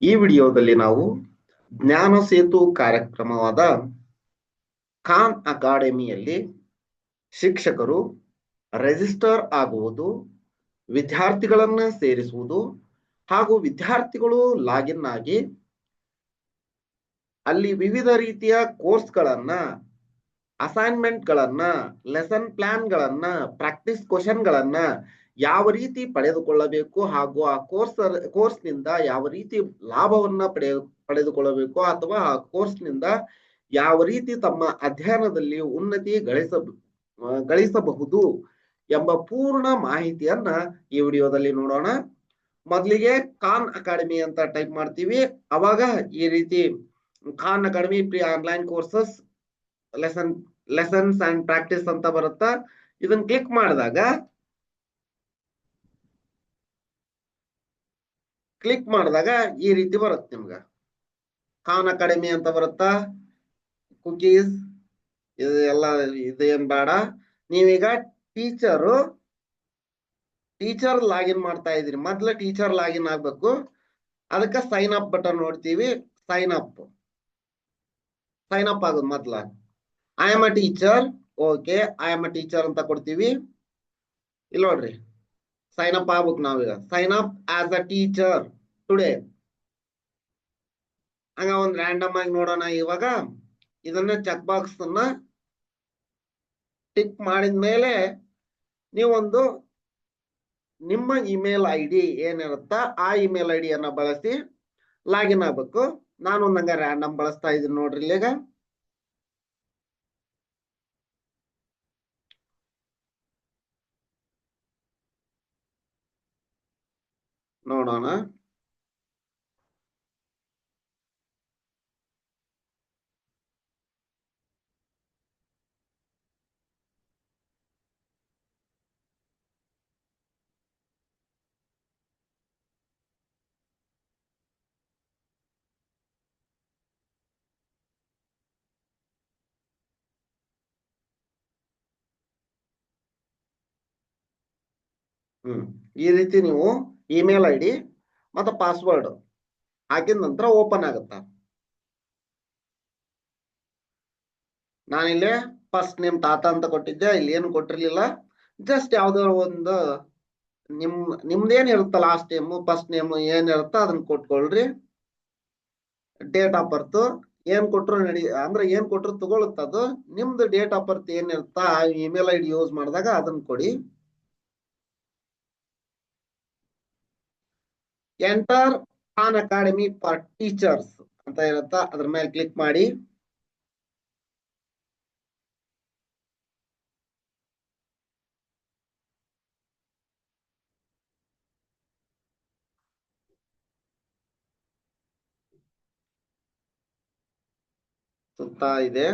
ಈ ವಿಡಿಯೋದಲ್ಲಿ ನಾವು ಜ್ಞಾನ ಸೇತು ಕಾರ್ಯಕ್ರಮವಾದ ಖಾನ್ ಅಕಾಡೆಮಿಯಲ್ಲಿ ಶಿಕ್ಷಕರು ರಿಜಿಸ್ಟರ್ ಆಗುವುದು, ವಿದ್ಯಾರ್ಥಿಗಳನ್ನ ಸೇರಿಸುವುದು ಹಾಗೂ ವಿದ್ಯಾರ್ಥಿಗಳು ಲಾಗಿನ್ ಆಗಿ ಅಲ್ಲಿ ವಿವಿಧ ರೀತಿಯ ಕೋರ್ಸ್ಗಳನ್ನ, ಅಸೈನ್ಮೆಂಟ್ಗಳನ್ನ, ಲೆಸನ್ ಪ್ಲಾನ್ಗಳನ್ನ, ಪ್ರಾಕ್ಟೀಸ್ ಕ್ವಶನ್ಗಳನ್ನ ಯಾವ ರೀತಿ ಪಡೆದುಕೊಳ್ಳಬೇಕು ಹಾಗೂ ಆ ಕೋರ್ಸ್ನಿಂದ ಯಾವ ರೀತಿ ಲಾಭವನ್ನ ಪಡೆದುಕೊಳ್ಳಬೇಕು ಅಥವಾ ಆ ಕೋರ್ಸ್ನಿಂದ ಯಾವ ರೀತಿ ತಮ್ಮ ಅಧ್ಯಯನದಲ್ಲಿ ಉನ್ನತಿ ಗಳಿಸಬಹುದು ಎಂಬ ಪೂರ್ಣ ಮಾಹಿತಿಯನ್ನ ಈ ವಿಡಿಯೋದಲ್ಲಿ ನೋಡೋಣ. ಮೊದಲಿಗೆ ಖಾನ್ ಅಕಾಡೆಮಿ ಅಂತ ಟೈಪ್ ಮಾಡ್ತೀವಿ. ಅವಾಗ ಈ ರೀತಿ Khan Academy free online courses lessons and practice ಅಂತ ಬರುತ್ತಾ. ಇದನ್ನ ಕ್ಲಿಕ್ ಮಾಡಿದಾಗ ಈ ರೀತಿ ಬರುತ್ತೆ. ನಿಮ್ಗ ಖಾನ್ ಅಕಾಡೆಮಿ ಅಂತ ಬರುತ್ತಾ. ಕುಕೀಸ್ ಇದು ಎಲ್ಲ ಇದೇನ್ ಬೇಡ. ನೀವೀಗ ಟೀಚರ್ ಲಾಗಿನ್ ಮಾಡ್ತಾ ಇದೀರಿ. ಮೊದ್ಲ ಟೀಚರ್ ಲಾಗಿನ್ ಆಗ್ಬೇಕು. ಅದಕ್ಕೆ ಸೈನ್ ಅಪ್ ಬಟನ್ ನೋಡ್ತೀವಿ. ಸೈನ್ ಅಪ್ ಆಗೋದು ಮೊದ್ಲ. I am a teacher. Okay, I am a teacher ಅಂತ ಕೊಡ್ತೀವಿ. ಇಲ್ಲಿ ನೋಡ್ರಿ, ಸೈನ್ ಅಪ್ ಆಗ್ಬೇಕು. ನಾವೀಗ sign up as a teacher today. ಹಂಗ ಒಂದ್ ರ್ಯಾಂಡಮ್ ಆಗಿ ನೋಡೋಣ. ಇವಾಗ ಇದನ್ನ ಚೆಕ್ ಬಾಕ್ಸ್ ಅನ್ನ ಟಿಕ್ ಮಾಡಿದ ಮೇಲೆ ನೀವೊಂದು ನಿಮ್ಮ ಇಮೇಲ್ ಐ ಡಿ ಏನಿರುತ್ತ ಆ ಇಮೇಲ್ ಐ ಡಿಯನ್ನ ಬಳಸಿ ಲಾಗಿನ್ ಆಗ್ಬೇಕು. ನಾನು ಒಂದಂಗ ರ್ಯಾಂಡಮ್ ಬಳಸ್ತಾ ಇದ್ದೀನಿ ನೋಡ್ರಿ. ಈಗ ನೋಡೋಣ. ಈ ರೀತಿ ನೀವು ಇಮೇಲ್ ಐ ಡಿ ಮತ್ತು ಪಾಸ್ವರ್ಡ್ ಹಾಕಿದ ನಂತರ ಓಪನ್ ಆಗುತ್ತ. ನಾನಿಲ್ಲಿ ಫಸ್ಟ್ ನೇಮ್ ತಾತ ಅಂತ ಕೊಟ್ಟಿದ್ದೆ. ಇಲ್ಲಿ ಏನು ಕೊಟ್ಟಿರ್ಲಿಲ್ಲ. ಜಸ್ಟ್ ಯಾವ್ದಾರ ಒಂದು ನಿಮ್ದೇನ್ ಇರುತ್ತ ಲಾಸ್ಟ್ ನೇಮ್ ಫಸ್ಟ್ ನೇಮ್ ಏನ್ ಇರುತ್ತ ಅದನ್ನ ಕೊಟ್ಕೊಳ್ರಿ. ಡೇಟ್ ಆಫ್ ಬರ್ತ್ ಏನ್ ಕೊಟ್ರು ಅಂದ್ರೆ ಏನ್ ಕೊಟ್ರು ತಗೊಳುತ್ತದು. ನಿಮ್ದು ಡೇಟ್ ಆಫ್ ಬರ್ತ್ ಏನ್ ಇರುತ್ತ ಆ ಇಮೇಲ್ ಐ ಡಿ ಯೂಸ್ ಮಾಡಿದಾಗ ಅದನ್ನ ಕೊಡಿ. Enter Khan academy for teachers ಅಂತ ಇರುತ್ತ, ಅದ್ರ ಮೇಲೆ ಕ್ಲಿಕ್ ಮಾಡಿ. ಸುತ್ತಾ ಇದೆ.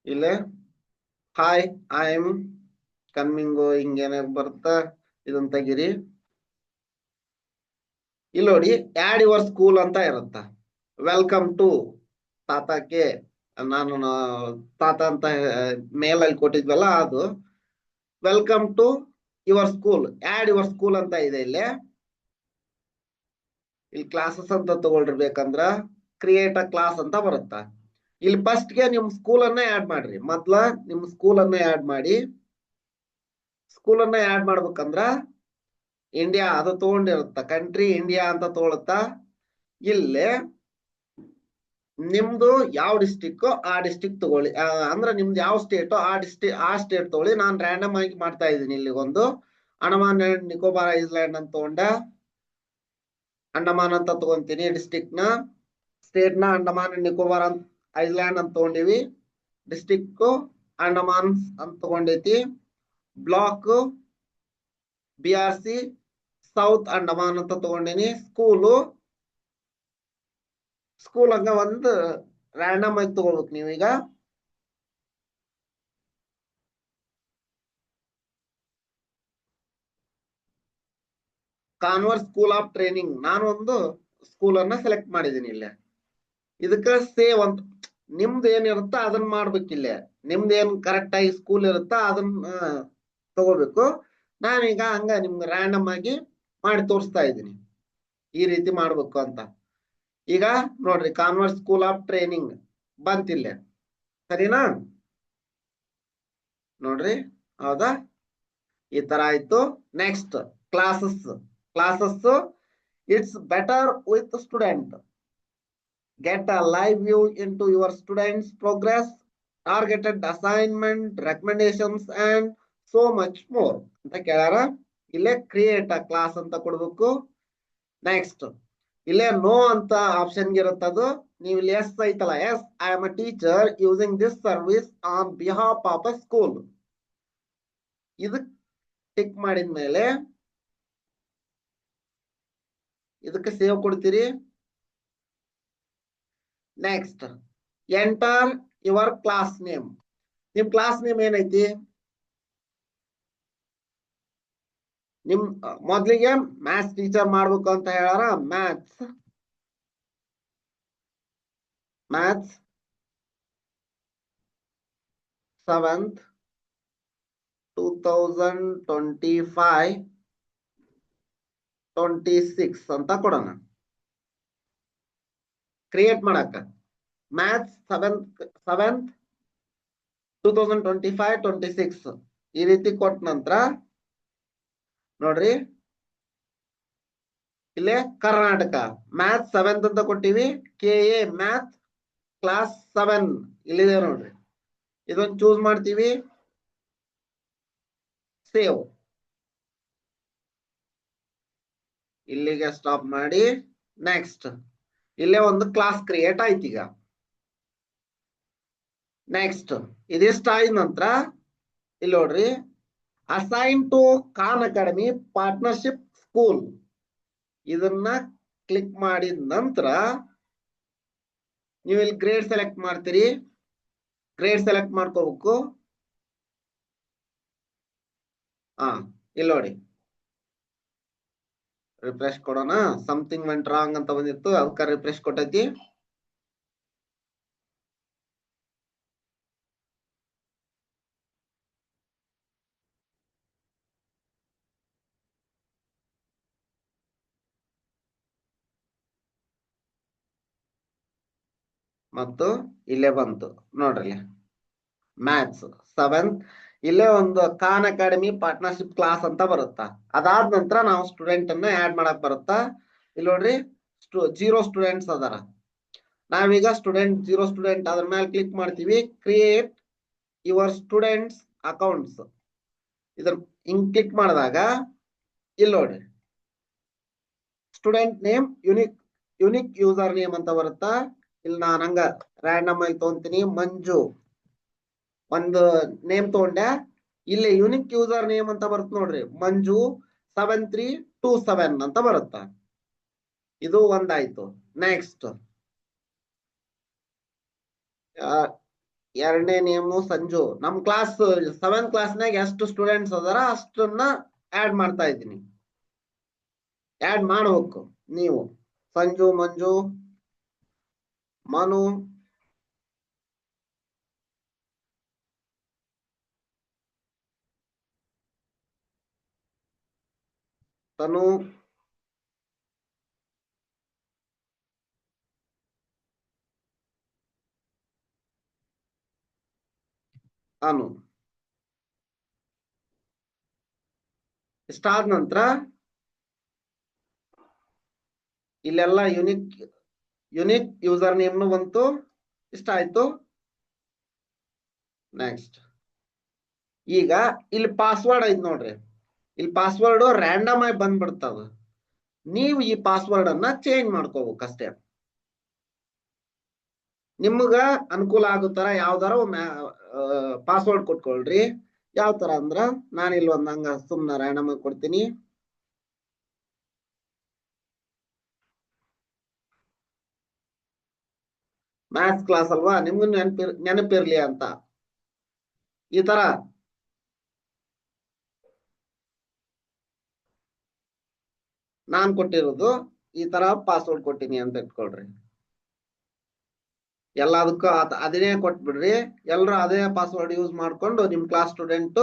ಇಲ್ಲೇ ಹಾಯ್ ಐ ಎಮ್ ಕನ್ಮಿಂಗ್ ಹಿಂಗೇನ ಬರ್ತಾ ಇದನ್ನ ತೆಗಿರಿ. ಇಲ್ಲಿ ನೋಡಿ ಆಡ್ ಯುವರ್ ಸ್ಕೂಲ್ ಅಂತ ಇರುತ್ತ. ವೆಲ್ಕಮ್ ಟು ತಾತಕ್ಕೆ ನಾನು ತಾತ ಅಂತ ಮೇಲಲ್ಲಿ ಕೊಟ್ಟಿದ್ವಲ್ಲ ಅದು. Welcome to your school, add your school ಅಂತ ಇದೆ. ಇಲ್ಲಿ ಕ್ಲಾಸಸ್ ಅಂತ ತಗೊಳ್ಬೇಕಂದ್ರ ಕ್ರಿಯೇಟ್ ಅ ಕ್ಲಾಸ್ ಅಂತ ಬರುತ್ತ. ಇಲ್ಲಿ ಫಸ್ಟ್ ಗೆ ನಿಮ್ ಸ್ಕೂಲ್ ಅನ್ನ ಆಡ್ ಮಾಡ್ರಿ. ಮೊದ್ಲ ನಿಮ್ ಸ್ಕೂಲ್ ಅನ್ನ ಆಡ್ ಮಾಡಿ. ಸ್ಕೂಲ್ ಅನ್ನ ಆಡ್ ಮಾಡ್ಬೇಕಂದ್ರ ಇಂಡಿಯಾ ಅದು ತಗೊಂಡಿರುತ್ತ. ಕಂಟ್ರಿ ಇಂಡಿಯಾ ಅಂತ ತಗೊಳುತ್ತ. ಇಲ್ಲಿ ನಿಮ್ದು ಯಾವ ಡಿಸ್ಟಿಕ್ ಆ ಡಿಸ್ಟಿಕ್ ತಗೊಳ್ಳಿ. ಅಂದ್ರೆ ನಿಮ್ದು ಯಾವ ಸ್ಟೇಟ್ ಆ ಸ್ಟೇಟ್ ತಗೊಳ್ಳಿ. ನಾನು ರ್ಯಾಂಡಮ್ ಆಗಿ ಮಾಡ್ತಾ ಇದ್ದೀನಿ. ಇಲ್ಲಿ ಒಂದು ಅಂಡಮಾನ್ ಅಂಡ್ ನಿಕೋಬಾರ್ ಐಲ್ಯಾಂಡ್ ಅಂತ ತಗೊಂಡ ಅಂಡಮಾನ್ ಅಂತ ತಗೊಂತೀನಿ. ಡಿಸ್ಟಿಕ್ ನ ಸ್ಟೇಟ್ ನ ಅಂಡಮಾನ್ ಅಂಡ್ ನಿಕೋಬಾರ್ ಐಲ್ಯಾಂಡ್ ಅಂತ ತಗೊಂಡಿವಿ. ಡಿಸ್ಟಿಕ್ ಅಂಡಮಾನ್ ಅಂತ ತಗೊಂಡೈತಿ. ಬ್ಲಾಕ್ BRC ಸೌತ್ ಅಂಡಮಾನ್ ಅಂತ ತಗೊಂಡಿನಿ. ಸ್ಕೂಲ್ ಹಂಗ ಒಂದು ರ್ಯಾಂಡಮ್ ಆಗಿ ತಗೋಬೇಕು ನೀವೀಗ. ಕಾನ್ವರ್ ಸ್ಕೂಲ್ ಆಫ್ ಟ್ರೈನಿಂಗ್ ನಾನು ಒಂದು ಸ್ಕೂಲ್ ಅನ್ನ ಸೆಲೆಕ್ಟ್ ಮಾಡಿದ್ದೀನಿ. ಇಲ್ಲೇ ಇದಕ್ಕ ಸೇವ್ ಅಂತ ನಿಮ್ದು ಏನಿರುತ್ತ ಅದನ್ನ ಮಾಡ್ಬೇಕಿಲ್ಲ. ನಿಮ್ದು ಏನ್ ಕರೆಕ್ಟ್ ಆಗಿ ಸ್ಕೂಲ್ ಇರುತ್ತ ಅದನ್ನ ತಗೋಬೇಕು. ನಾನೀಗ ಹಂಗ ನಿಮ್ಗೆ ರ್ಯಾಂಡಮ್ ಆಗಿ ಮಾಡಿ ತೋರಿಸ್ತಾ ಇದ್ದೀನಿ ಈ ರೀತಿ ಮಾಡ್ಬೇಕು ಅಂತ. ಈಗ ನೋಡ್ರಿ, ಕಾನ್ವರ್ಟ್ ಸ್ಕೂಲ್ ಆಫ್ ಟ್ರೈನಿಂಗ್ ಬಂತಿಲ್ಲ, ಸರಿನಾ? ನೋಡ್ರಿ, ಹೌದಾ? ಈ ತರ ಆಯ್ತು. Next classes. Classes it's better with student. Get a live view into your students progress, targeted assignment, recommendations and so much more ಅಂತ ಕೇಳ್ಯಾರ. ಇಲ್ಲೇ ಕ್ರಿಯೇಟ್ ಅ ಕ್ಲಾಸ್ ಅಂತ ಕೊಡ್ಬೇಕು. ನೆಕ್ಸ್ಟ್ ಇಲ್ಲೇ ನೋ ಅಂತ ಆಪ್ಷನ್ ಇರುತ್ತದು. ನೀವು ಇಲ್ಲಿ ಎಸ್ ಐತಲ್ಲ, yes I am a teacher using this service on behalf of a school, ಇದಕ್ ಟಿಕ್ ಮಾಡಿದ ಮೇಲೆ ಇದಕ್ಕೆ ಸೇವ್ ಕೊಡ್ತೀರಿ. Next enter your class name. ನಿಮ್ ಕ್ಲಾಸ್ ನೇಮ್ ಏನೈತಿ? ನಿಮ್ ಮೊದ್ಲಿಗೆ ಮ್ಯಾಥ್ಸ್ ಟೀಚರ್ ಮಾಡ್ಬೇಕು ಅಂತ ಹೇಳಾರ. ಮ್ಯಾಥ್ಸ್ 7th 2025-26 ಅಂತ ಕೊಡೋಣ. ಕ್ರಿಯೇಟ್ ಮಾಡಾಕ ಮ್ಯಾಥ್ಸ್ 7th 2025-26 ಈ ರೀತಿ ಕೊಟ್ಟ ನಂತರ ನೋಡ್ರಿ, ಇಲ್ಲೇ ಕರ್ನಾಟಕ ಮ್ಯಾಥ್ಸ್ 7th ಅಂತ ಕೊಟ್ಟಿವಿ. KA ಮ್ಯಾಥ್ ಕ್ಲಾಸ್ 7 ಇಲ್ಲಿದೆ ನೋಡ್ರಿ. ಇದೊಂದು ಚೂಸ್ ಮಾಡ್ತೀವಿ, ಸೇವ್. ಇಲ್ಲಿಗೆ ಸ್ಟಾಪ್ ಮಾಡಿ ನೆಕ್ಸ್ಟ್ ಇಲ್ಲೇ ಒಂದು ಕ್ಲಾಸ್ ಕ್ರಿಯೇಟ್ ಆಯ್ತು. ಈಗ ನೆಕ್ಸ್ಟ್ ಇದಿಷ್ಟ ಆಯ್ದ ನಂತರ ಇಲ್ಲಿ ನೋಡ್ರಿ, assign to Khan Academy partnership school, ಇದನ್ನ ಕ್ಲಿಕ್ ಮಾಡಿದ ನಂತರ ನೀವು ಇಲ್ಲಿ ಗ್ರೇಡ್ ಸೆಲೆಕ್ಟ್ ಮಾಡ್ತೀರಿ. ಗ್ರೇಡ್ ಸೆಲೆಕ್ಟ್ ಮಾಡ್ಕೋಬೇಕು. ಇಲ್ಲಿ ನೋಡಿ, ರಿಫ್ರೆಶ್ ಕೊಡೋಣ. ಸಮಥಿಂಗ್ ವೆಂಟ್ ರಾಂಗ್ ಅಂತ ಬಂದಿತ್ತು, ಅದಕ್ಕೆ ರಿಫ್ರೆಶ್ ಕೊಟ್ಟೈತಿ. ಮತ್ತು ಇಲ್ಲೇ ಬಂತು ನೋಡ್ರಿ, ಮ್ಯಾಥ್ಸ್ 7th. ಇಲ್ಲೇ ಒಂದು ಖಾನ್ ಅಕಾಡೆಮಿ ಪಾರ್ಟ್ನರ್ಶಿಪ್ ಕ್ಲಾಸ್ ಅಂತ ಬರುತ್ತಾ. ಅದಾದ ನಂತರ ನಾವು ಸ್ಟೂಡೆಂಟ್ ಅನ್ನ ಆಡ್ ಮಾಡಕ್ ಬರುತ್ತಾ. ಇಲ್ಲಿ ನೋಡ್ರಿ, 0 ಸ್ಟೂಡೆಂಟ್ಸ್ ಅದಾರ. ನಾವೀಗ ಸ್ಟೂಡೆಂಟ್ 0 ಸ್ಟೂಡೆಂಟ್ ಅದ್ರ ಮೇಲೆ ಕ್ಲಿಕ್ ಮಾಡ್ತೀವಿ. ಕ್ರಿಯೇಟ್ ಯುವರ್ ಸ್ಟೂಡೆಂಟ್ಸ್ ಅಕೌಂಟ್ಸ್, ಇದ್ರ ಹಿಂಗ್ ಕ್ಲಿಕ್ ಮಾಡಿದಾಗ ಇಲ್ಲಿ ನೋಡಿ, student name unique user name ಅಂತ ಬರುತ್ತಾ. ಇಲ್ಲಿ ನಾನು ಹಂಗ ರ್ಯಾಂಡಮ್ ಆಗಿ ತಗೊಂತೀನಿ, ಮಂಜು ಒಂದು ನೇಮ್ ತಗೊಂಡೆ. ಇಲ್ಲಿ ಯುನಿಕ್ ಯೂಸರ್ ನೇಮ್ ಅಂತ ಬರುತ್ತೆ ನೋಡ್ರಿ, ಮಂಜು 7327 ಅಂತ ಬರುತ್ತ. ಇದು ಒಂದಾಯ್ತು. ನೆಕ್ಸ್ಟ್ ಎರಡನೇ ನೇಮು ಸಂಜು. ನಮ್ ಕ್ಲಾಸ್ 7th ಕ್ಲಾಸ್ನಾಗ ಎಷ್ಟು ಸ್ಟೂಡೆಂಟ್ಸ್ ಅದಾರ ಅಷ್ಟನ್ನ ಆಡ್ ಮಾಡ್ತಾ ಇದ್ದೀನಿ. ಆಡ್ ಮಾಡ್ಬೇಕು ನೀವು. ಸಂಜು, ಮಂಜು, ಮನು, ತನು, ಅನು. ಇಷ್ಟಾದ ನಂತರ ಇಲ್ಲೆಲ್ಲ ಯುನಿಕ್ ಯೂಸರ್ ನೇಮ್ನು ಬಂತು. ಇಷ್ಟ ಆಯ್ತು. ನೆಕ್ಸ್ಟ್ ಈಗ ಇಲ್ಲಿ ಪಾಸ್ವರ್ಡ್ ಐತ್ ನೋಡ್ರಿ, ಇಲ್ಲಿ ಪಾಸ್ವರ್ಡ್ ರ್ಯಾಂಡಮ್ ಆಗಿ ಬಂದ್ಬಿಡ್ತದ. ನೀವು ಈ ಪಾಸ್ವರ್ಡ್ ಅನ್ನ ಚೇಂಜ್ ಮಾಡ್ಕೋಬೇಕು ಅಷ್ಟೇ. ನಿಮ್ಗ ಅನುಕೂಲ ಆಗೋ ತರ ಯಾವ್ದಾರ ಪಾಸ್ವರ್ಡ್ ಕೊಟ್ಕೊಳ್ರಿ. ಯಾವ ತರ ಅಂದ್ರ ನಾನು ಇಲ್ಲಿ ಒಂದ್ ಹಂಗ ಸುಮ್ನ ರ್ಯಾಂಡಮ್ ಆಗಿ ಕೊಡ್ತೀನಿ. ಮ್ಯಾಥ್ಸ್ ಕ್ಲಾಸ್ ಅಲ್ವಾ, ನಿಮ್ಗೂ ನೆನಪಿರ್ಲಿ ಅಂತ ಈ ತರ ನಾನ್ ಕೊಟ್ಟಿರೋದು. ಈ ತರ ಪಾಸ್ವರ್ಡ್ ಕೊಟ್ಟಿನಿ ಅಂತ ಇಟ್ಕೊಳ್ರಿ. ಎಲ್ಲದಕ್ಕೂ ಅದನ್ನೇ ಕೊಟ್ಬಿಡ್ರಿ. ಎಲ್ರು ಅದೇ ಪಾಸ್ವರ್ಡ್ ಯೂಸ್ ಮಾಡ್ಕೊಂಡು ನಿಮ್ ಕ್ಲಾಸ್ ಸ್ಟೂಡೆಂಟ್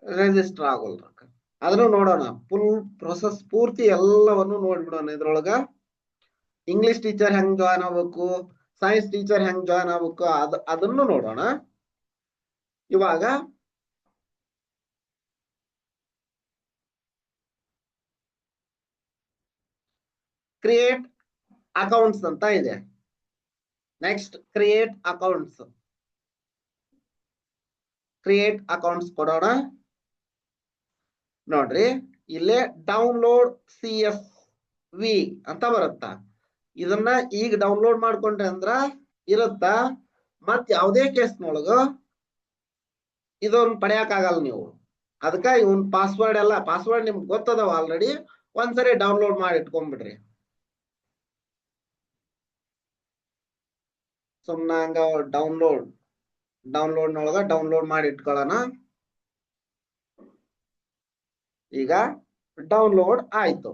ರಿಜಿಸ್ಟರ್ ಆಗೋಲ್ರ. ಅದನ್ನು ನೋಡೋಣ, ಫುಲ್ ಪ್ರೊಸೆಸ್ ಪೂರ್ತಿ ಎಲ್ಲವನ್ನು ನೋಡ್ಬಿಡೋಣ ಇದ್ರೊಳಗ. ಇಂಗ್ಲಿಷ್ ಟೀಚರ್ ಹೆಂಗ್ ಜಾಯ್ನ್ ಆಗ್ಬೇಕು, ಸೈನ್ಸ್ ಟೀಚರ್ ಹೆಂಗ್ ಜಾಯ್ನ್ ಆಗ್ಬೇಕು, ಅದನ್ನು ನೋಡೋಣ. ಇವಾಗ ಕ್ರಿಯೇಟ್ ಅಕೌಂಟ್ಸ್ ಅಂತ ಇದೆ. ನೆಕ್ಸ್ಟ್ ಕ್ರಿಯೇಟ್ ಅಕೌಂಟ್ಸ್ ಕೊಡೋಣ. ನೋಡ್ರಿ ಇಲ್ಲೇ ಡೌನ್ಲೋಡ್ CSV ಅಂತ ಬರುತ್ತಾ. ಇದನ್ನ ಈಗ ಡೌನ್ಲೋಡ್ ಮಾಡ್ಕೊಂಡ್ರೆ ಅಂದ್ರ ಇರುತ್ತ. ಮತ್ ಯಾವುದೇ ಕೇಸ್ನೊಳಗ ಇದೊಂದು ಪಡೆಯಕ್ ಆಗಲ್ಲ ನೀವು. ಅದಕ್ಕ ಇವನ್ ಪಾಸ್ವರ್ಡ್ ನಿಮ್ಗೆ ಗೊತ್ತದವ ಆಲ್ರೆಡಿ. ಒಂದ್ಸರಿ ಡೌನ್ಲೋಡ್ ಮಾಡಿ ಇಟ್ಕೊಂಡ್ಬಿಡ್ರಿ. ಸುಮ್ನ ಹಂಗ ಡೌನ್ಲೋಡ್ನೊಳಗ ಡೌನ್ಲೋಡ್ ಮಾಡಿ ಇಟ್ಕೊಳ್ಳೋಣ. ಈಗ ಡೌನ್ಲೋಡ್ ಆಯ್ತು.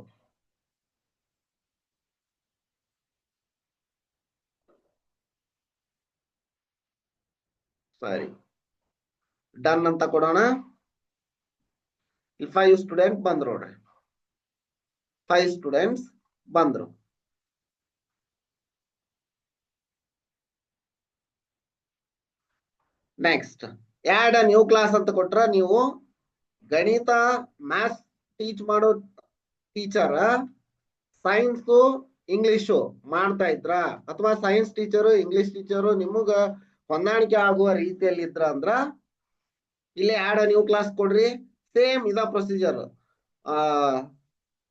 ಸರಿ, ಡನ್ ಅಂತ ಕೊಡೋಣ. 5 ಸ್ಟೂಡೆಂಟ್ ಬಂದ್ರು ನೋಡ್ರಿ. 5 ಸ್ಟೂಡೆಂಟ್ಸ್ ಬಂದ್ರು. Next add a new class ಅಂತ ಕೊಟ್ರ ನೀವು ಗಣಿತ ಮ್ಯಾಥ್ಸ್ ಟೀಚ್ ಮಾಡೋ ಟೀಚರ್ ಸೈನ್ಸ್ ಇಂಗ್ಲಿಷು ಮಾಡ್ತಾ ಇದ್ರ, ಅಥವಾ ಸೈನ್ಸ್ ಟೀಚರು ಇಂಗ್ಲಿಷ್ ಟೀಚರು ನಿಮಗ ಹೊಂದಾಣಿಕೆ ಆಗುವ ರೀತಿಯಲ್ಲಿ ಇದ್ರ ಅಂದ್ರ ಇಲ್ಲಿ ಆಡ್ ಅ ನ್ಯೂ ಕ್ಲಾಸ್ ಕೊಡ್ರಿ. ಸೇಮ್ ಇದ ಪ್ರೊಸೀಜರ್.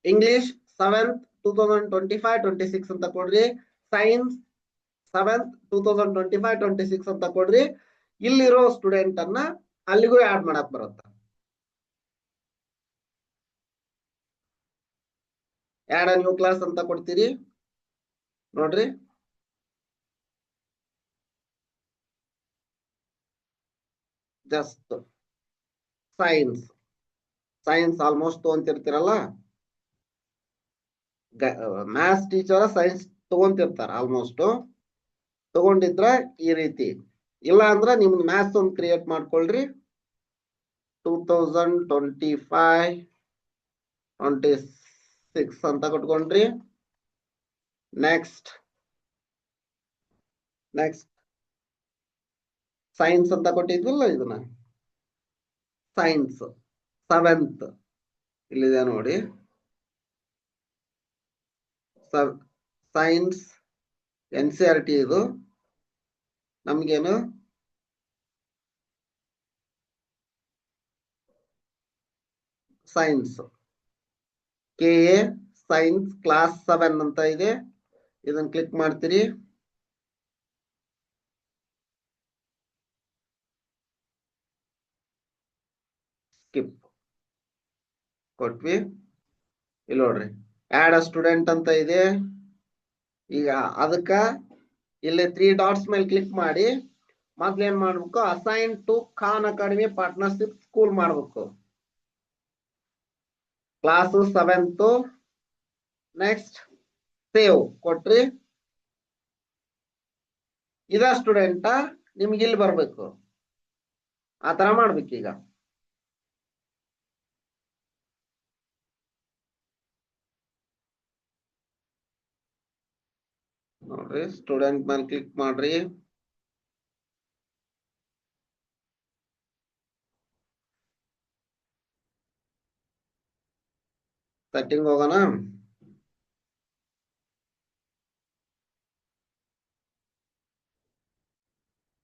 ಇಂಗ್ಲಿಷ್ 7th 2025-26 ಅಂತ ಕೊಡ್ರಿ. ಸೈನ್ಸ್ 7th 2025-26 ಅಂತ ಕೊಡ್ರಿ. ಇಲ್ಲಿರೋ ಸ್ಟೂಡೆಂಟ್ ಅನ್ನ ಅಲ್ಲಿಗೂ ಆಡ್ ಮಾಡಕ್ ಬರುತ್ತೆ. ಆಡ್ ಅ ನ್ಯೂ ಕ್ಲಾಸ್ ಅಂತ ಕೊಡ್ತೀರಿ. ನೋಡ್ರಿ ಜಸ್ಟ್ ಸೈನ್ಸ್ ಆಲ್ಮೋಸ್ಟ್ ತಗೊಂತಿರ್ತೀರಲ್ಲ. ಮ್ಯಾಥ್ಸ್ ಟೀಚರ್ ಸೈನ್ಸ್ ತಗೊಂತಿರ್ತಾರ ಆಲ್ಮೋಸ್ಟ್. ತಗೊಂಡಿದ್ರ ಈ ರೀತಿ, ಇಲ್ಲ ಅಂದ್ರ ನಿಮ್ದು ಮ್ಯಾಥ್ಸ್ ಒಂದು ಕ್ರಿಯೇಟ್ ಮಾಡ್ಕೊಳ್ರಿ. 2025-26 ಅಂತ ಕೊಟ್ಕೊಂಡ್ರಿ. ನೆಕ್ಸ್ಟ್ ಸೈನ್ಸ್ ಅಂತ ಕೊಟ್ಟಿದ್ವಿಲ್ಲ, ಇದನ್ನ ಸೈನ್ಸ್ 7th ಇಲ್ಲಿದೆ ನೋಡಿ. ಸೈನ್ಸ್ NCERT ಇದು. ನಮ್ಗೇನು ಸೈನ್ಸ್ KA ಸೈನ್ಸ್ ಕ್ಲಾಸ್ 7 ಅಂತ ಇದೆ. ಇದನ್ನ ಕ್ಲಿಕ್ ಮಾಡ್ತೀರಿ. ಸ್ಕಿಪ್ ಕೊಟ್ವಿ. ಇಲ್ಲಿ ನೋಡ್ರಿ ಆಡ್ ಅ ಸ್ಟೂಡೆಂಟ್ ಅಂತ ಇದೆ. ಈಗ ಅದಕ್ಕ ಇಲ್ಲಿ 3 ಡಾಟ್ಸ್ ಮೇಲೆ ಕ್ಲಿಕ್ ಮಾಡಿ ಮೊದ್ಲು ಏನ್ ಮಾಡ್ಬೇಕು, assign to Khan Academy partnership school ಮಾಡ್ಬೇಕು. Class 7th. ನೆಕ್ಸ್ಟ್ ಸೇವ್ ಕೊಟ್ರಿ. ಇದ ಸ್ಟೂಡೆಂಟ್ ನಿಮ್ಗೆ ಇಲ್ಲಿ ಬರ್ಬೇಕು. ಆ ತರ ಮಾಡ್ಬೇಕೀಗ. ನೋಡ್ರಿ ಸ್ಟೂಡೆಂಟ್ ಮೇಲೆ ಕ್ಲಿಕ್ ಮಾಡ್ರಿ. ಸೆಟ್ಟಿಂಗ್ ಹೋಗೋಣ.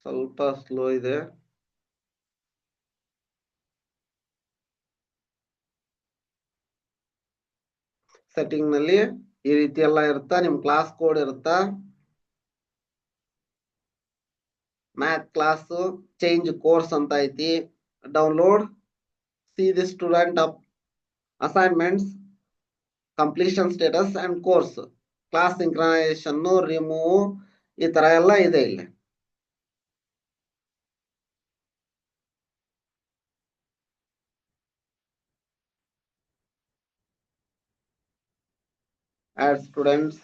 ಸ್ವಲ್ಪ ಸ್ಲೋ ಇದೆ. ಸೆಟ್ಟಿಂಗ್ ನಲ್ಲಿ ಈ ರೀತಿ ಎಲ್ಲ ಇರುತ್ತಾ. ನಿಮ್ ಕ್ಲಾಸ್ ಕೋಡ್ ಇರುತ್ತಾ. ಮ್ಯಾಥ್ ಕ್ಲಾಸ್ ಚೇಂಜ್ ಕೋರ್ಸ್ ಅಂತ ಐತಿ. Download see the student of assignments completion status and course class synchronisation remove ಈ ತರ ಎಲ್ಲ ಇದೆ ಇಲ್ಲಿ. ಆಡ್ ಸ್ಟೂಡೆಂಟ್ಸ್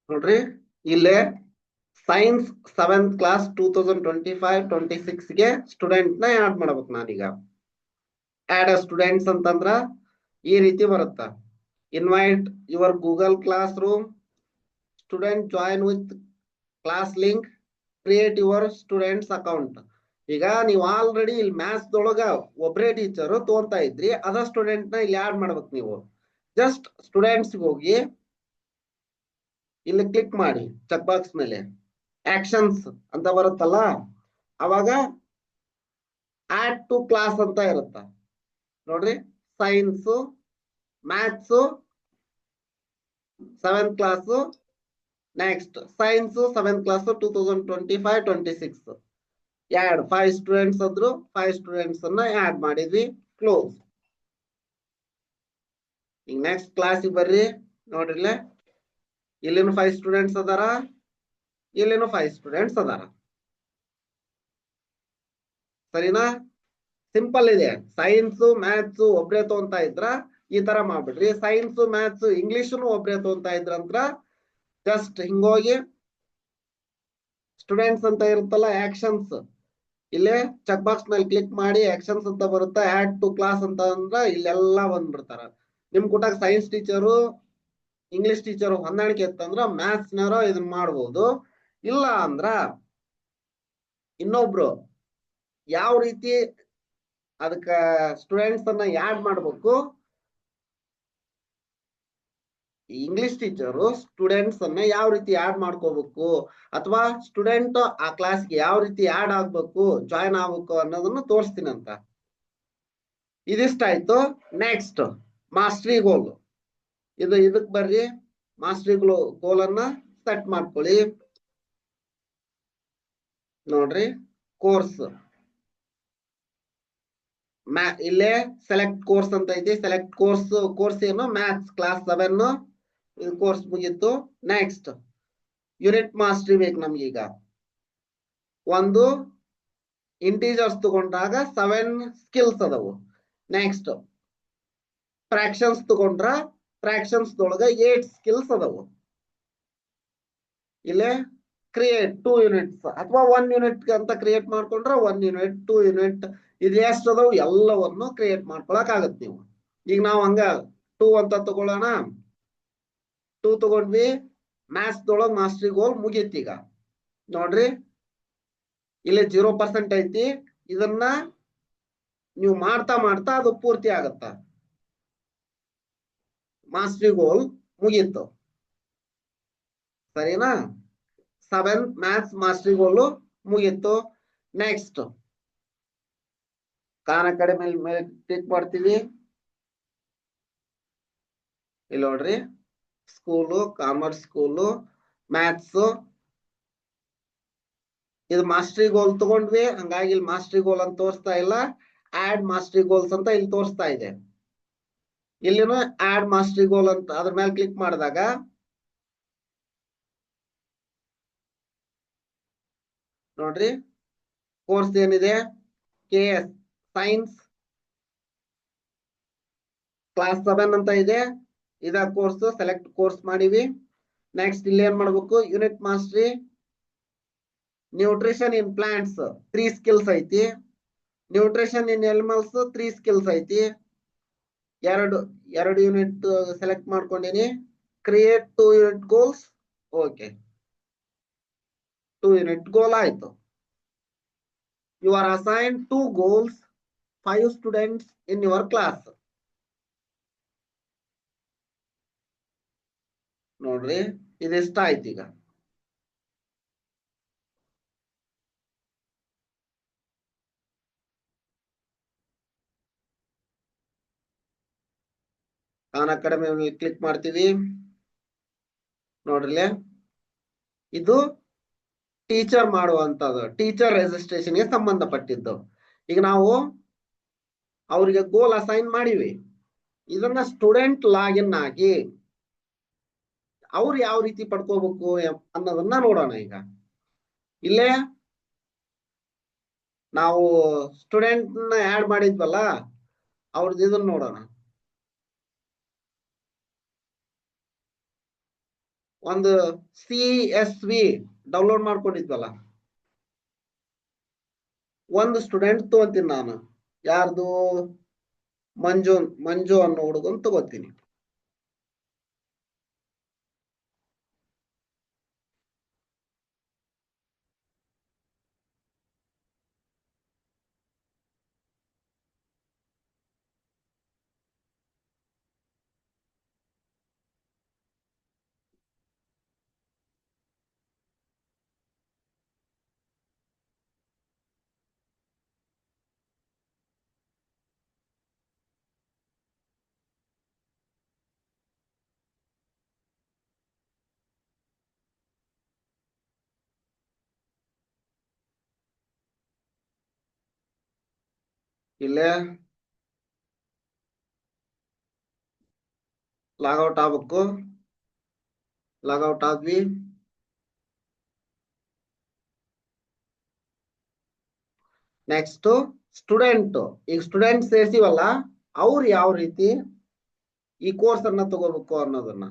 ನೋಡ್ರಿ ಇಲ್ಲೇ ಸೈನ್ಸ್ 7th ಕ್ಲಾಸ್ 2025-26ಗೆ ಸ್ಟೂಡೆಂಟ್ ನ ಆಡ್ ಮಾಡ್ಬೇಕು ನಾನೀಗ. ಆಡ್ ಸ್ಟೂಡೆಂಟ್ಸ್ ಅಂತಂದ್ರ ಈ ರೀತಿ ಬರುತ್ತ. Invite your Google class room student join with class link create your students account. ಈಗ ನೀವು ಆಲ್ರೆಡಿ ಇಲ್ಲಿ ಮ್ಯಾಥ್ಸ್ ದೊಳಗ ಒಬ್ಬರೇ ಟೀಚರ್ ತಗೊಂತಾ ಇದ್ರಿ, ಅದ ಸ್ಟೂಡೆಂಟ್ ನ ಇಲ್ಲಿ ಆಡ್ ಮಾಡ್ಬೇಕು ನೀವು. ಜಸ್ಟ್ ಸ್ಟೂಡೆಂಟ್ಸ್ ಹೋಗಿ ಇಲ್ಲಿ ಕ್ಲಿಕ್ ಮಾಡಿ ಚೆಕ್ ಬಾಕ್ಸ್ ಮೇಲೆ ಆಕ್ಷನ್ಸ್ ಅಂತ ಬರುತ್ತಲ್ಲ, ಅವಾಗ ಆಡ್ ಟು ಕ್ಲಾಸ್ ಅಂತ ಇರುತ್ತ ನೋಡ್ರಿ. Science, maths 7th class, next science 7th class 2025-26 add 5 students ಅಂದ್ರು, 5 ಸ್ಟೂಡೆಂಟ್ಸ್ ಅನ್ನ ಆಡ್ ಮಾಡಿದ್ವಿ. ಕ್ಲೋಸ್. ಈಗ ನೆಕ್ಸ್ಟ್ ಕ್ಲಾಸಿಗೆ ಬರ್ರಿ. ನೋಡ್ರಿಲ್ಲ ಇಲ್ಲಿನ 5 ಸ್ಟೂಡೆಂಟ್ಸ್ ಅದಾರ, ಇಲ್ಲಿನ 5 ಸ್ಟೂಡೆಂಟ್ಸ್ ಅದಾರ. ಸರಿನಾ? ಸಿಂಪಲ್ ಇದೆ. ಸೈನ್ಸ್ ಮ್ಯಾಥ್ಸ್ ಒಬ್ರೇ ತಗೊಂತಾ ಇದ್ರ ಈ ತರ ಮಾಡ್ಬಿಡ್ರಿ. ಸೈನ್ಸ್ ಮ್ಯಾಥ್ಸ್ ಇಂಗ್ಲಿಷ್ನು ಒಬ್ರೇ ತಗೊಂತಾ ಇದ್ರಂದ್ರ ಜಸ್ಟ್ ಹಿಂಗೋಗಿ ಸ್ಟೂಡೆಂಟ್ಸ್ ಅಂತ ಇರುತ್ತಲ್ಲ ಆಕ್ಷನ್ಸ್, ಇಲ್ಲೇ ಚೆಕ್ ಬಾಕ್ಸ್ ಮೇಲೆ ಕ್ಲಿಕ್ ಮಾಡಿ ಆಕ್ಷನ್ಸ್ ಅಂತ ಬರುತ್ತೆ. ಆಡ್ ಟು ಕ್ಲಾಸ್ ಅಂತ ಅಂದ್ರ ಇಲ್ಲೆಲ್ಲಾ ಬಂದ್ಬಿಡ್ತಾರ. ನಿಮ್ ಕೂಟಾಗ ಸೈನ್ಸ್ ಟೀಚರು ಇಂಗ್ಲಿಷ್ ಟೀಚರ್ ಹೊಂದಾಣಿಕೆ ಇತ್ತಂದ್ರ ಮ್ಯಾಥ್ಸ್ ನವರು ಇದನ್ನ ಮಾಡ್ಬೋದು. ಇಲ್ಲ ಅಂದ್ರ ಇನ್ನೊಬ್ರು ಯಾವ ರೀತಿ ಅದಕ್ಕ ಸ್ಟೂಡೆಂಟ್ಸ್ ಅನ್ನ ಆಡ್ ಮಾಡ್ಬೇಕು, ಇಂಗ್ಲಿಷ್ ಟೀಚರು ಸ್ಟೂಡೆಂಟ್ಸ್ ಅನ್ನ ಯಾವ ರೀತಿ ಆಡ್ ಮಾಡ್ಕೋಬೇಕು ಅಥವಾ ಸ್ಟೂಡೆಂಟ್ ಆ ಕ್ಲಾಸ್ಗೆ ಯಾವ ರೀತಿ ಆಡ್ ಆಗ್ಬೇಕು, ಜಾಯಿನ್ ಆಗ್ಬೇಕು ಅನ್ನೋದನ್ನ ತೋರಿಸ್ತೀನಿ ಅಂತ. ಇದಿಷ್ಟ ಆಯ್ತು. ನೆಕ್ಸ್ಟ್ ಮಾಸ್ಟ್ರಿ ಗೋಲ್. ಇದಕ್ ಬರ್ರಿ. ಮಾಸ್ಟ್ರಿ ಗೋಲ್ ಅನ್ನ ಸೆಟ್ ಮಾಡ್ಕೊಳ್ಳಿ. ನೋಡ್ರಿ ಕೋರ್ಸ್ ಇಲ್ಲೇ ಸೆಲೆಕ್ಟ್ ಕೋರ್ಸ್ ಅಂತ ಐತಿ. ಸೆಲೆಕ್ಟ್ ಕೋರ್ಸ್ ಏನು ಮ್ಯಾಥ್ಸ್ ಕ್ಲಾಸ್ 7 ಇದು ಕೋರ್ಸ್ ಮುಗೀತು. ನೆಕ್ಸ್ಟ್ ಯೂನಿಟ್ ಮಾಸ್ಟ್ರಿ ಬೇಕು ನಮ್ಗೀಗ. ಒಂದು ಇಂಟೀಜರ್ಸ್ ತಗೊಂಡಾಗ 7 ಸ್ಕಿಲ್ಸ್ ಅದಾವು. ನೆಕ್ಸ್ಟ್ ಫ್ರಾಕ್ಷನ್ಸ್ ತಗೊಂಡ್ರ ಫ್ರಾಕ್ಷನ್ಸ್ ದೊಳಗ 8 ಸ್ಕಿಲ್ಸ್ ಅದಾವು. ಇಲ್ಲೇ ಕ್ರಿಯೇಟ್ 2 ಯೂನಿಟ್ಸ್ ಅಥವಾ 1 ಯೂನಿಟ್ ಅಂತ ಕ್ರಿಯೇಟ್ ಮಾಡ್ಕೊಂಡ್ರ 1 ಯೂನಿಟ್ 2 ಯೂನಿಟ್ ಇದು ಎಷ್ಟು ಅದಾವು ಎಲ್ಲವನ್ನು ಕ್ರಿಯೇಟ್ ಮಾಡ್ಕೊಳಕ್ ಆಗತ್ ನೀವು. ಈಗ ನಾವು ಹಂಗ 2 ಅಂತ ತಗೊಳ್ಳೋಣ. 2 ತಗೊಂಡ್ವಿ. ಮ್ಯಾಥ್ಸ್ ದೊಳಗ ಮಾಸ್ಟ್ರಿ ಗೋಲ್ ಮುಗೀತಿ. ಈಗ ನೋಡ್ರಿ ಇಲ್ಲಿ 0% ಐತಿ. ಇದನ್ನ ನೀವು ಮಾಡ್ತಾ ಮಾಡ್ತಾ ಅದು ಪೂರ್ತಿ ಆಗತ್ತ. ಮಾಸ್ಟ್ರಿ ಗೋಲ್ ಮುಗೀತು. ಸರಿನಾ? 7 ಮ್ಯಾಥ್ಸ್ ಮಾಸ್ಟ್ರಿ ಗೋಲು ಮುಗೀತು. ನೆಕ್ಸ್ಟ್ ಖಾನ್ ಅಕಾಡೆಮಿ ಮೇಲೆ ಕ್ಲಿಕ್ ಮಾಡ್ತೀವಿ. ಇಲ್ಲಿ ನೋಡ್ರಿ ಸ್ಕೂಲು, ಕಾಮರ್ಸ್ ಸ್ಕೂಲು, ಮ್ಯಾಥ್ಸ್. ಇದು ಮಾಸ್ಟ್ರಿ ಗೋಲ್ ತಗೊಂಡ್ವಿ, ಹಂಗಾಗಿ ಇಲ್ಲಿ ಮಾಸ್ಟ್ರಿ ಗೋಲ್ ಅಂತ ತೋರಿಸ್ತಾ ಇಲ್ಲ. ಆಡ್ ಮಾಸ್ಟ್ರಿ ಗೋಲ್ಸ್ ಅಂತ ಇಲ್ಲಿ ತೋರಿಸ್ತಾ ಇದೆ. ಇಲ್ಲಿನೂ ಆಡ್ ಮಾಸ್ಟ್ರಿ ಗೋಲ್ ಅಂತ ಅದ್ರ ಮೇಲೆ ಕ್ಲಿಕ್ ಮಾಡಿದಾಗ ನೋಡ್ರಿ ಕೋರ್ಸ್ ಏನಿದೆ KS ಸೈನ್ಸ್ ಕ್ಲಾಸ್ 7 ಅಂತ ಇದೆ. ಇದ ಕೋರ್ಸ್ ಸೆಲೆಕ್ಟ್ ಕೋರ್ಸ್ ಮಾಡಿವಿ. ನೆಕ್ಸ್ಟ್ ಇಲ್ಲಿ ಏನ್ ಮಾಡ್ಬೇಕು, unit mastery nutrition in plants 3 skills ಐತಿ. ನ್ಯೂಟ್ರಿಷನ್ ಇನ್ ಎನಿಮಲ್ಸ್ 3 ಸ್ಕಿಲ್ಸ್ ಐತಿ. ಎರಡು ಯೂನಿಟ್ ಸೆಲೆಕ್ಟ್ ಮಾಡ್ಕೊಂಡಿನಿ. Create 2 unit goals. Okay 2 unit goal ಆಯ್ತು. You are assign 2 goals 5 students in your class. ನೋಡ್ರಿ ಇದಿಷ್ಟ ಆಯ್ತು. ಈಗ ಖಾನ್ ಅಕಾಡೆಮಿ ಕ್ಲಿಕ್ ಮಾಡ್ತೀವಿ. ನೋಡ್ರಿ ಇದು ಟೀಚರ್ ಮಾಡುವಂತದ್ದು, ಟೀಚರ್ ರಿಜಿಸ್ಟ್ರೇಷನ್ ಗೆ ಸಂಬಂಧಪಟ್ಟಿದ್ದು. ಈಗ ನಾವು ಅವರಿಗೆ ಗೋಲ್ ಅಸೈನ್ ಮಾಡಿವಿ. ಇದನ್ನ ಸ್ಟೂಡೆಂಟ್ ಲಾಗಿನ್ ಆಗಿ ಅವ್ರು ಯಾವ ರೀತಿ ಪಡ್ಕೋಬೇಕು ಅನ್ನೋದನ್ನ ನೋಡೋಣ. ಈಗ ಇಲ್ಲೇ ನಾವು ಸ್ಟೂಡೆಂಟ್ ನ ಆಡ್ ಮಾಡಿದ್ವಲ್ಲ, ಅವ್ರದ್ದು ಇದನ್ನ ನೋಡೋಣ. ಒಂದು CSV ಡೌನ್ಲೋಡ್ ಮಾಡ್ಕೊಂಡಿದ್ವಲ್ಲ, ಒಂದು ಸ್ಟೂಡೆಂಟ್ ತಗೋತೀನಿ ನಾನು. ಯಾರ್ದು? ಮಂಜು ಅನ್ನೋ ಹುಡುಗನ್ ತಗೋತೀನಿ. ಇಲ್ಲೇ ಲಾಗೌಟ್ ಆಗ್ಬೇಕು. ಲಾಗೌಟ್ ಆದ್ವಿ. Next student. ಈಗ ಸ್ಟೂಡೆಂಟ್ ಸೇರಿಸಿವಲ್ಲ, ಅವ್ರು ಯಾವ ರೀತಿ ಈ ಕೋರ್ಸ್ ಅನ್ನ ತಗೋಬೇಕು ಅನ್ನೋದನ್ನ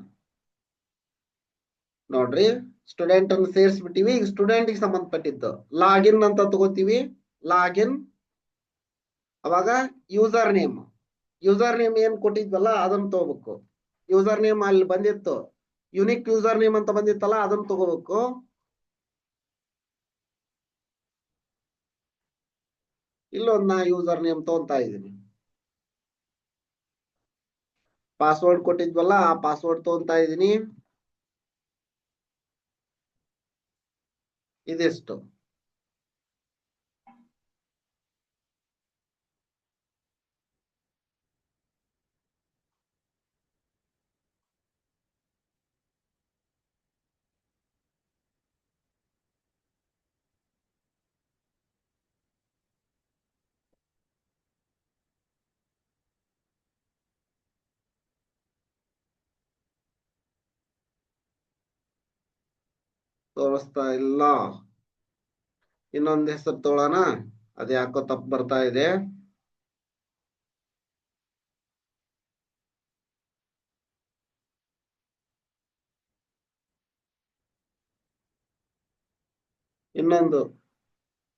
ನೋಡ್ರಿ. ಸ್ಟೂಡೆಂಟ್ ಅನ್ನು ಸೇರಿಸ್ಬಿಟ್ಟಿವಿ. ಈಗ ಸ್ಟೂಡೆಂಟ್ ಗೆ ಸಂಬಂಧಪಟ್ಟಿದ್ದು ಲಾಗಿನ್ ಅಂತ ತಗೋತೀವಿ. ಲಾಗಿನ್. ಅವಾಗ ಯೂಸರ್ ನೇಮ್ ಏನ್ ಕೊಟ್ಟಿದ್ವಲ್ಲ ಅದನ್ನ ತಗೋಬೇಕು. ಯೂಸರ್ ನೇಮ್ ಅಲ್ಲಿ ಬಂದಿತ್ತು, ಯುನಿಕ್ ಯೂಸರ್ ನೇಮ್ ಅಂತ ಬಂದಿತ್ತಲ್ಲ, ಅದನ್ನ ತಗೋಬೇಕು. ಇಲ್ಲೊಂದು ನಾ ಯೂಸರ್ ನೇಮ್ ತಗೊಂತಾ ಇದ್ದೀನಿ. ಪಾಸ್ವರ್ಡ್ ಕೊಟ್ಟಿದ್ವಲ್ಲ, ಆ ಪಾಸ್ವರ್ಡ್ ತಗೊಂತಾ ಇದ್ದೀನಿ. ಇದೆಷ್ಟು? ತೋರಿಸ್ತಾ ಇಲ್ಲ. ಇನ್ನೊಂದು ಹೆಸರು ತಗೊಳ್ಳೋಣ. ಅದು ಯಾಕೋ ತಪ್ಪು ಬರ್ತಾ ಇದೆ.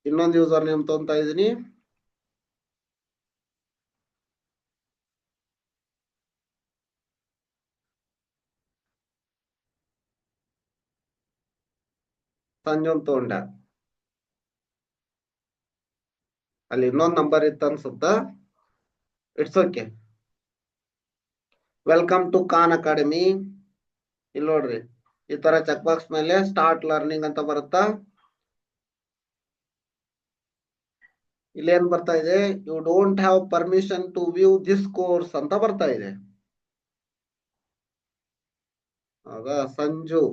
ಇನ್ನೊಂದು ಯೂಸರ್ ನೇಮ್ ತಗೊಂತಾ ಇದ್ದೀನಿ. ಸಂಜೋನ್ ತಗೊಂಡ. ಅಲ್ಲಿ ಇನ್ನೊಂದು ನಂಬರ್ ಇತ್ತು ಅನ್ಸುತ್ತ. It's okay. Welcome to Khan Academy. ಇಲ್ಲಿ ನೋಡ್ರಿ, ಈ ತರ ಚೆಕ್ ಬಾಕ್ಸ್ ಮೇಲೆ ಸ್ಟಾರ್ಟ್ ಲರ್ನಿಂಗ್ ಅಂತ ಬರುತ್ತಾ. ಇಲ್ಲೇನ್ ಬರ್ತಾ ಇದೆ? You don't have permission to view this course ಅಂತ ಬರ್ತಾ ಇದೆ. ಆಗ ಸಂಜು.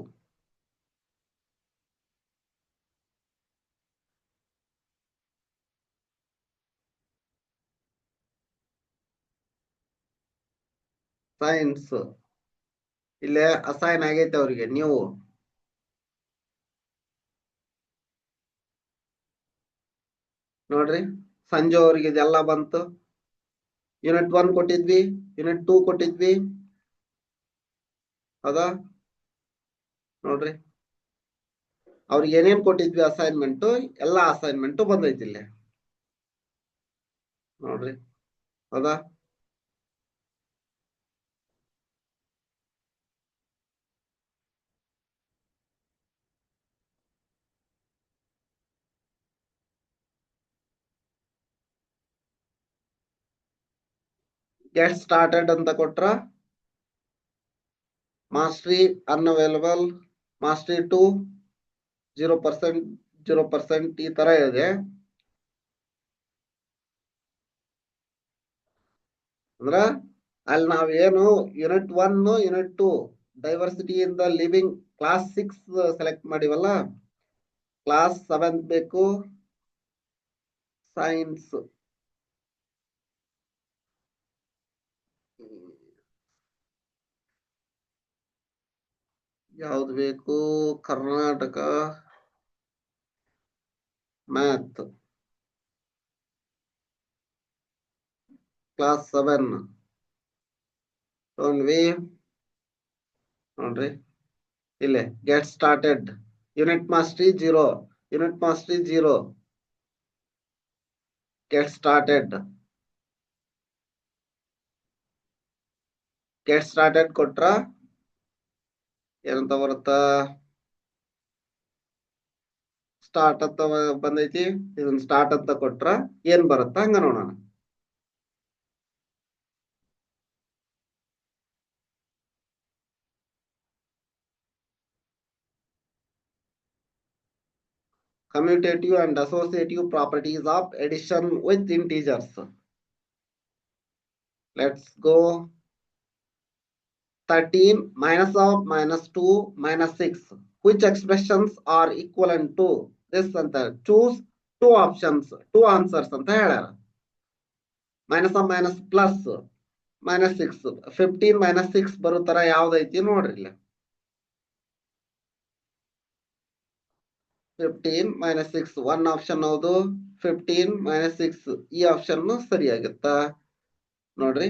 ಸೈನ್ಸ್. ಇಲ್ಲೇ ಅಸೈನ್ ಆಗೈತೆ ಅವ್ರಿಗೆ. ನೀವು ನೋಡ್ರಿ, ಸಂಜು ಅವ್ರಿಗೆ ಇದೆಲ್ಲ ಬಂತು. ಯೂನಿಟ್ 1 ಕೊಟ್ಟಿದ್ವಿ, ಯೂನಿಟ್ 2 ಕೊಟ್ಟಿದ್ವಿ. ಹೌದಾ? ನೋಡ್ರಿ, ಅವ್ರಿಗೆ ಏನೇನ್ ಕೊಟ್ಟಿದ್ವಿ ಅಸೈನ್ಮೆಂಟ್, ಎಲ್ಲಾ ಅಸೈನ್ಮೆಂಟ್ ಬಂದೈತಿ ಇಲ್ಲಿ. ನೋಡ್ರಿ, ಹೌದಾ? ಗೆಟ್ ಸ್ಟಾರ್ಟೆಡ್ ಅಂತ ಕೊಟ್ರ, ಮಾಸ್ಟ್ರಿ ಅನ್ಅವೈಲಬಲ್, ಮಾಸ್ಟ್ರಿ 2 0%, 0% ಈ ತರ ಇದೆ. ಅಂದ್ರ ಅಲ್ಲಿ ನಾವೇನು unit 1 unit 2 diversity in the living class 6 select ಮಾಡಿವಲ್ಲ, ಕ್ಲಾಸ್ 7 ಬೇಕು. ಸೈನ್ಸ್ ಯಾವ್ದು ಬೇಕು? ಕರ್ನಾಟಕ ಮ್ಯಾಥ್ ಕ್ಲಾಸ್ 7 ತೊಗೊಂಡ್ವಿ. ನೋಡ್ರಿ, ಇಲ್ಲೇ get started unit mastery 0 unit mastery 0 get started ಕೊಟ್ರ ಏನಂತ ಬರುತ್ತಾ ಸ್ಟಾರ್ಟ್ ಅಂತ ಬಂದೈತಿ ಇದನ್ನ ಸ್ಟಾರ್ಟ್ ಅಂತ ಕೊಟ್ರ ಏನ್ ಬರುತ್ತಾ ಹಂಗ ನೋಡೋಣ commutative and associative properties of addition with integers. Let's go. 13 minus of minus 2 minus 6. Which expressions are equivalent to this ಅಂತ choose two options, two answers ಅಂತ ಹೇಳ್ಯಾರ. minus of minus plus minus 6. 15 minus 6 ಬರೋ ತರ ಯಾವ್ದೈತಿ ನೋಡ್ರಿ ಇಲ್ಲ. 15 minus 6 one option ಹೌದು 15 minus 6 ಈ option ಸರಿಯಾಗುತ್ತಾ ನೋಡ್ರಿ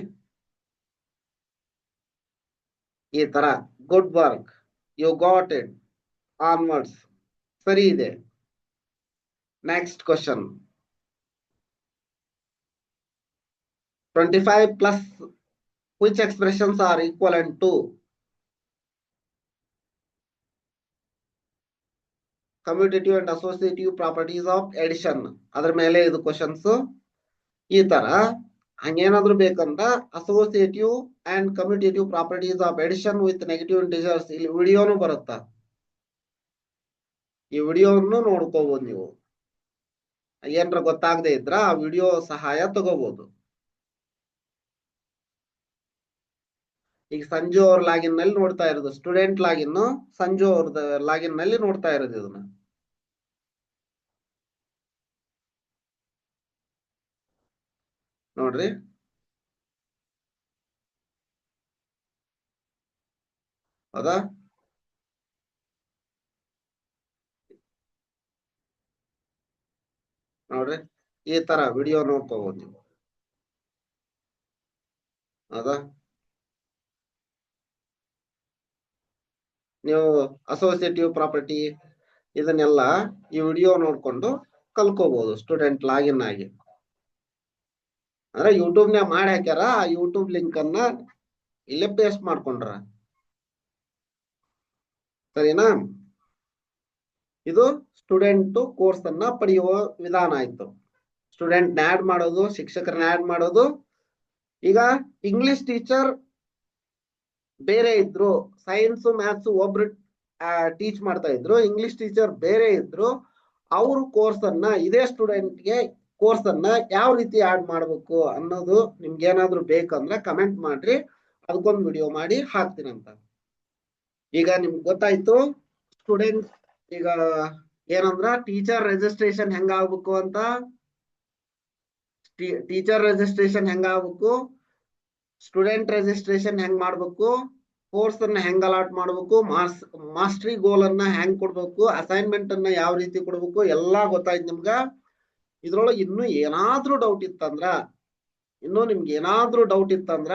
ಈ ತರ good work you got it onwards ಸರಿ ಇದೆ next question 25 plus which expressions are equivalent to commutative and associative properties of addition ಅದರ ಮೇಲೆ ಇದು ಕ್ವಶನ್ಸ್ ಈ ತರ ಹಂಗೇನಾದ್ರೂ ಬೇಕಂದ್ರ associative and commutative properties of addition with negative integers ಇಲ್ಲಿ ವಿಡಿಯೋನು ಬರುತ್ತಾ ಈ ವಿಡಿಯೋವನ್ನು ನೋಡ್ಕೋಬಹುದು ನೀವು ಏನ್ರ ಗೊತ್ತಾಗದೆ ಇದ್ರ ಆ ವಿಡಿಯೋ ಸಹಾಯ ತಗೋಬಹುದು ಈಗ ಸಂಜು ಅವ್ರ ಲಾಗಿನ್ ನಲ್ಲಿ ನೋಡ್ತಾ ಇರೋದು ಸ್ಟೂಡೆಂಟ್ ಲಾಗಿನ್ ಸಂಜು ಅವ್ರದ ಲಾಗಿನ್ ನಲ್ಲಿ ನೋಡ್ತಾ ಇರೋದು ಇದನ್ನ ನೋಡ್ರಿ ಹೌದಾ ನೋಡ್ರಿ ಈ ತರ ವಿಡಿಯೋ ನೋಡ್ಕೋಬಹುದು ನೀವು ಹೌದಾ ನೀವು ಅಸೋಸಿಯೇಟಿವ್ ಪ್ರಾಪರ್ಟಿ ಇದನ್ನೆಲ್ಲ ಈ ವಿಡಿಯೋ ನೋಡ್ಕೊಂಡು ಕಲ್ಕೋಬಹುದು ಸ್ಟೂಡೆಂಟ್ ಲಾಗಿನ್ ಆಗಿ ಅಂದ್ರೆ ಯೂಟ್ಯೂಬ್ ನ್ಯಾಗ ಮಾಡಿ ಹಾಕ್ಯಾರ ಆ ಯೂಟ್ಯೂಬ್ ಲಿಂಕ್ ಅನ್ನ ಇಲ್ಲೇ ಪೇಸ್ಟ್ ಮಾಡ್ಕೊಂಡ್ರ ಸರಿನಾ ಇದು ಸ್ಟೂಡೆಂಟ್ ಕೋರ್ಸ್ ಅನ್ನ ಪಡೆಯುವ ವಿಧಾನ ಆಯ್ತು ಸ್ಟೂಡೆಂಟ್ ಆಡ್ ಮಾಡೋದು ಶಿಕ್ಷಕರನ್ನ ಆಡ್ ಮಾಡೋದು ಈಗ ಇಂಗ್ಲಿಷ್ ಟೀಚರ್ ಬೇರೆ ಇದ್ರು ಸೈನ್ಸ್ ಮ್ಯಾಥ್ಸ್ ಒಬ್ರು ಟೀಚ್ ಮಾಡ್ತಾ ಇದ್ರು ಇಂಗ್ಲಿಷ್ ಟೀಚರ್ ಬೇರೆ ಇದ್ರು ಅವ್ರ ಕೋರ್ಸ್ ಅನ್ನ ಇದೇ ಸ್ಟೂಡೆಂಟ್ಗೆ ಕೋರ್ಸ್ ಅನ್ನ ಯಾವ ರೀತಿ ಆಡ್ ಮಾಡ್ಬೇಕು ಅನ್ನೋದು ನಿಮ್ಗೆ ಏನಾದ್ರು ಬೇಕಂದ್ರೆ ಕಮೆಂಟ್ ಮಾಡ್ರಿ ಅದಕ್ಕೊಂದು ವಿಡಿಯೋ ಮಾಡಿ ಹಾಕ್ತೀನಂತ ಈಗ ನಿಮ್ಗೆ ಗೊತ್ತಾಯ್ತು ಸ್ಟೂಡೆಂಟ್ ಈಗ ಏನಂದ್ರ ಟೀಚರ್ ರಿಜಿಸ್ಟ್ರೇಷನ್ ಹೆಂಗ ಆಗ್ಬೇಕು ಅಂತ ಟೀಚರ್ ರಿಜಿಸ್ಟ್ರೇಷನ್ ಹೆಂಗ ಆಗ್ಬೇಕು ಸ್ಟೂಡೆಂಟ್ ರಿಜಿಸ್ಟ್ರೇಷನ್ ಹೆಂಗ್ ಮಾಡ್ಬೇಕು ಕೋರ್ಸ್ ಅನ್ನ ಹೆಂಗ್ ಅಲಾಟ್ ಮಾಡ್ಬೇಕು ಮಾಸ್ಟರಿ ಗೋಲ್ ಅನ್ನ ಹೆಂಗ್ ಕೊಡ್ಬೇಕು ಅಸೈನ್ಮೆಂಟ್ ಅನ್ನ ಯಾವ ರೀತಿ ಕೊಡ್ಬೇಕು ಎಲ್ಲಾ ಗೊತ್ತಾಯ್ತು ನಿಮ್ಗ ಇದ್ರೊಳಗೆ ಇನ್ನೂ ಏನಾದ್ರೂ ಡೌಟ್ ಇತ್ತಂದ್ರ ನಿಮ್ಗೆ ಏನಾದ್ರೂ ಡೌಟ್ ಇತ್ತಂದ್ರ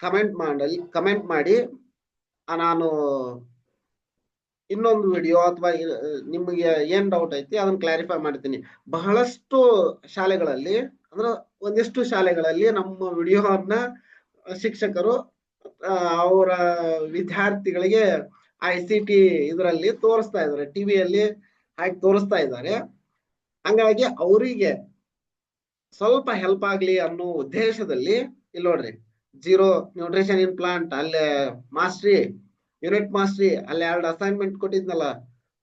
ಕಮೆಂಟ್ ಮಾಡಿ ನಾನು ಇನ್ನೊಂದು ವಿಡಿಯೋ ಅಥವಾ ನಿಮಗೆ ಏನ್ ಡೌಟ್ ಐತಿ ಅದನ್ನ ಕ್ಲಾರಿಫೈ ಮಾಡ್ತೀನಿ ಬಹಳಷ್ಟು ಶಾಲೆಗಳಲ್ಲಿ ಅಂದ್ರೆ ಒಂದಿಷ್ಟು ಶಾಲೆಗಳಲ್ಲಿ ನಮ್ಮ ವಿಡಿಯೋವನ್ನ ಶಿಕ್ಷಕರು ಅವರ ವಿದ್ಯಾರ್ಥಿಗಳಿಗೆ ICT ಇದರಲ್ಲಿ ತೋರಿಸ್ತಾ ಇದ್ದಾರೆ ಟಿವಿಯಲ್ಲಿ ಹಾಗೆ ತೋರಿಸ್ತಾ ಇದ್ದಾರೆ ಹಂಗಾಗಿ ಅವರಿಗೆ ಸ್ವಲ್ಪ ಹೆಲ್ಪ್ ಆಗ್ಲಿ ಅನ್ನೋ ಉದ್ದೇಶದಲ್ಲಿ ಇಲ್ಲಿ ನೋಡ್ರಿ 0 ನ್ಯೂಟ್ರಿಷನ್ ಇನ್ ಪ್ಲಾಂಟ್ ಅಲ್ಲೇ ಮಾಸ್ಟ್ರಿ ಯೂನಿಟ್ ಮಾಸ್ಟ್ರಿ ಅಲ್ಲಿ 2 ಅಸೈನ್ಮೆಂಟ್ ಕೊಟ್ಟಿದ್ನಲ್ಲ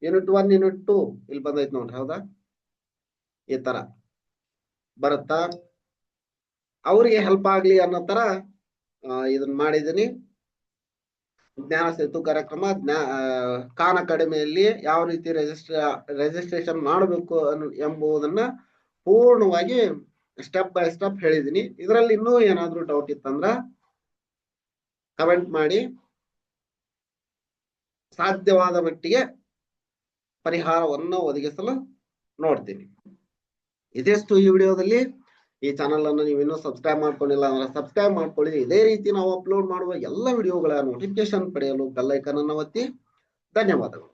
ಯೂನಿಟ್ 1 ಯೂನಿಟ್ 2 ಇಲ್ಲಿ ಬಂದೈತಿ ನೋಡ್ರಿ ಹೌದಾ ಈ ತರ ಬರುತ್ತಾ ಅವ್ರಿಗೆ ಹೆಲ್ಪ್ ಆಗ್ಲಿ ಅನ್ನೋ ತರ ಇದನ್ನ ಮಾಡಿದೀನಿ ಜ್ಞಾನ ಸೇತು ಕಾರ್ಯಕ್ರಮ ಖಾನ್ ಅಕಾಡೆಮಿಯಲ್ಲಿ ಯಾವ ರೀತಿ ರಿಜಿಸ್ಟ್ರೇಷನ್ ಮಾಡಬೇಕು ಎಂಬುದನ್ನ ಪೂರ್ಣವಾಗಿ ಸ್ಟೆಪ್ ಬೈ ಸ್ಟೆಪ್ ಹೇಳಿದೀನಿ ಇದರಲ್ಲಿ ಇನ್ನೂ ಏನಾದ್ರೂ ಡೌಟ್ ಇತ್ತಂದ್ರ ಕಮೆಂಟ್ ಮಾಡಿ ಸಾಧ್ಯವಾದ ಮಟ್ಟಿಗೆ ಪರಿಹಾರವನ್ನು ಒದಗಿಸಲು ನೋಡ್ತೀನಿ ಇದಿಷ್ಟು ಈ ವಿಡಿಯೋದಲ್ಲಿ ಈ ಚಾನಲ್ ಅನ್ನು ನೀವು ಇನ್ನೂ ಸಬ್ಸ್ಕ್ರೈಬ್ ಮಾಡ್ಕೊಂಡಿಲ್ಲ ಅಂದ್ರೆ ಸಬ್ಸ್ಕ್ರೈಬ್ ಮಾಡ್ಕೊಳ್ಳಿ. ಇದೇ ರೀತಿ ನಾವು ಅಪ್ಲೋಡ್ ಮಾಡುವ ಎಲ್ಲ ವಿಡಿಯೋಗಳ ನೋಟಿಫಿಕೇಶನ್ ಪಡೆಯಲು ಬೆಲ್ ಐಕಾನ್ ಅನ್ನು ಒತ್ತಿ. ಧನ್ಯವಾದಗಳು.